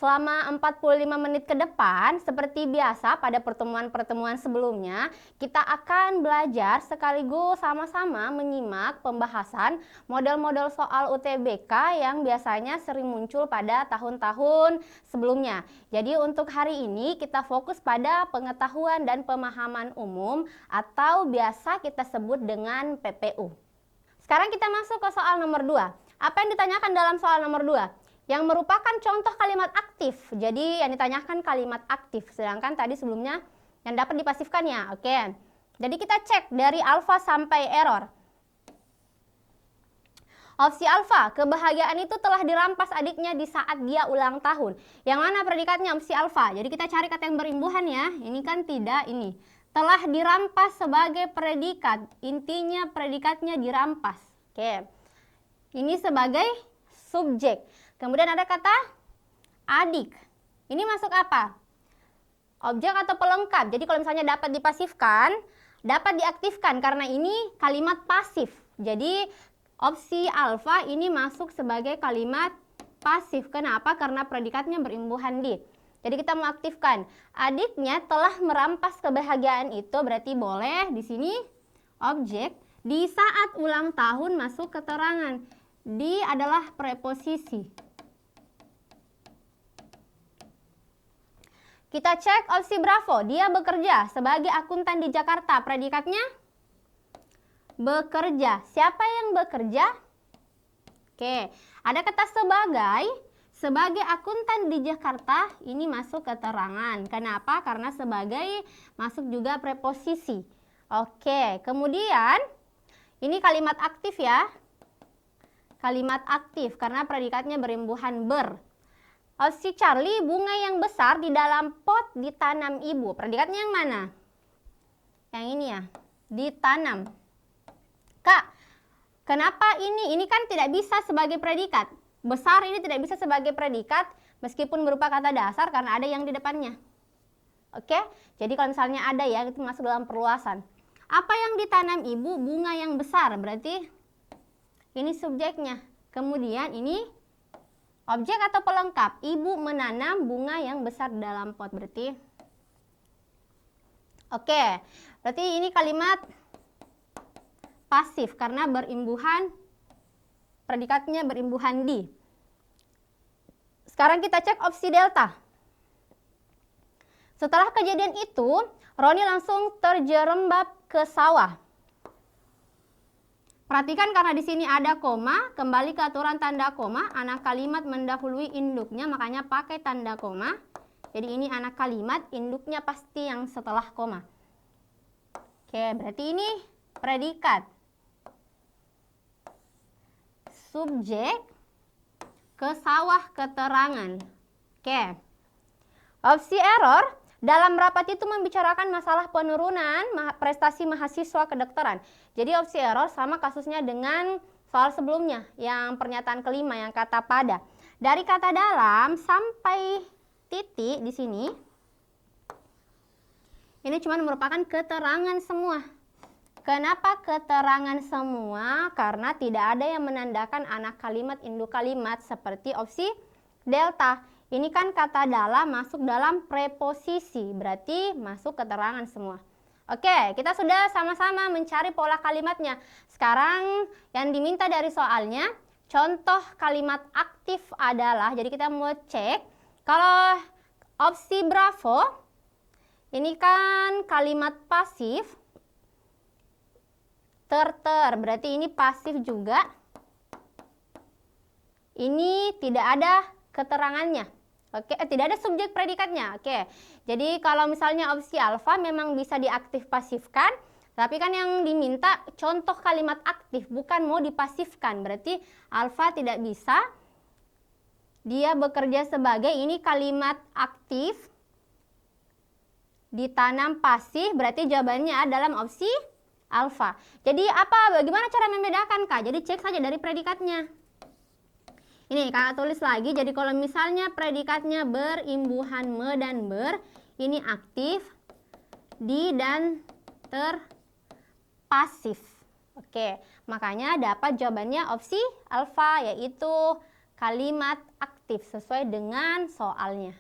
selama 45 menit ke depan, seperti biasa pada pertemuan-pertemuan sebelumnya, kita akan belajar sekaligus sama-sama menyimak pembahasan model-model soal UTBK yang biasanya sering muncul pada tahun-tahun sebelumnya. Jadi untuk hari ini kita fokus pada pengetahuan dan pemahaman umum atau biasa kita sebut dengan PPU. Sekarang kita masuk ke soal nomor 2. Apa yang ditanyakan dalam soal nomor 2? Yang merupakan contoh kalimat aktif. Jadi yang ditanyakan kalimat aktif, sedangkan tadi sebelumnya yang dapat dipasifkan ya. Oke. Jadi kita cek dari alfa sampai error. Opsi alfa, kebahagiaan itu telah dirampas adiknya di saat dia ulang tahun. Yang mana predikatnya opsi alfa? Jadi kita cari kata yang berimbuhan ya. Ini kan tidak, ini. Telah dirampas sebagai predikat. Intinya predikatnya dirampas. Oke. Ini sebagai subjek. Kemudian ada kata adik. Ini masuk apa? Objek atau pelengkap. Jadi kalau misalnya dapat dipasifkan, dapat diaktifkan karena ini kalimat pasif. Jadi opsi alfa ini masuk sebagai kalimat pasif. Kenapa? Karena predikatnya berimbuhan di. Jadi kita mau aktifkan. Adiknya telah merampas kebahagiaan itu, berarti boleh di sini objek. Di saat ulang tahun masuk keterangan. Di adalah preposisi. Kita cek opsi Bravo, dia bekerja sebagai akuntan di Jakarta. Predikatnya bekerja. Siapa yang bekerja? Oke, ada kata sebagai akuntan di Jakarta, ini masuk keterangan. Kenapa? Karena sebagai masuk juga preposisi. Oke, kemudian ini kalimat aktif ya. Kalimat aktif karena predikatnya berimbuhan ber. Opsi Charlie, bunga yang besar di dalam pot ditanam ibu. Predikatnya yang mana? Yang ini ya, ditanam. Kak, kenapa ini? Ini kan tidak bisa sebagai predikat. Besar ini tidak bisa sebagai predikat meskipun berupa kata dasar karena ada yang di depannya. Oke, jadi kalau misalnya ada ya, itu masuk dalam perluasan. Apa yang ditanam ibu? Bunga yang besar. Berarti ini subjeknya. Kemudian ini objek atau pelengkap. Ibu menanam bunga yang besar dalam pot. Berarti oke. Berarti ini kalimat pasif karena berimbuhan, predikatnya berimbuhan di. Sekarang kita cek opsi delta. Setelah kejadian itu, Roni langsung terjerembab ke sawah. Perhatikan karena di sini ada koma, kembali ke aturan tanda koma, anak kalimat mendahului induknya, makanya pakai tanda koma. Jadi ini anak kalimat, induknya pasti yang setelah koma. Oke, berarti ini predikat. Subjek ke sawah keterangan. Oke. Opsi error. Dalam rapat itu membicarakan masalah penurunan prestasi mahasiswa kedokteran. Jadi opsi error sama kasusnya dengan soal sebelumnya, yang pernyataan kelima yang kata pada. Dari kata dalam sampai titik di sini, ini cuma merupakan keterangan semua. Kenapa keterangan semua? Karena tidak ada yang menandakan anak kalimat, induk kalimat seperti opsi delta. Ini kan kata dalam masuk dalam preposisi, berarti masuk keterangan semua. Oke, kita sudah sama-sama mencari pola kalimatnya. Sekarang yang diminta dari soalnya, contoh kalimat aktif adalah, jadi kita mau cek, kalau opsi Bravo, ini kan kalimat pasif, berarti ini pasif juga. Ini tidak ada keterangannya. Oke, tidak ada subjek predikatnya. Oke. Jadi kalau misalnya opsi alfa memang bisa diaktif pasifkan, tapi kan yang diminta contoh kalimat aktif, bukan mau dipasifkan. Berarti alfa tidak bisa. Dia bekerja sebagai ini kalimat aktif ditanam pasif, berarti jawabannya dalam opsi alfa. Jadi bagaimana cara membedakan, Kak? Jadi cek saja dari predikatnya. Ini kakak tulis lagi, jadi kalau misalnya predikatnya berimbuhan me dan ber, ini aktif, di dan terpasif. Oke, makanya dapat jawabannya opsi alfa, yaitu kalimat aktif. aktif sesuai dengan soalnya.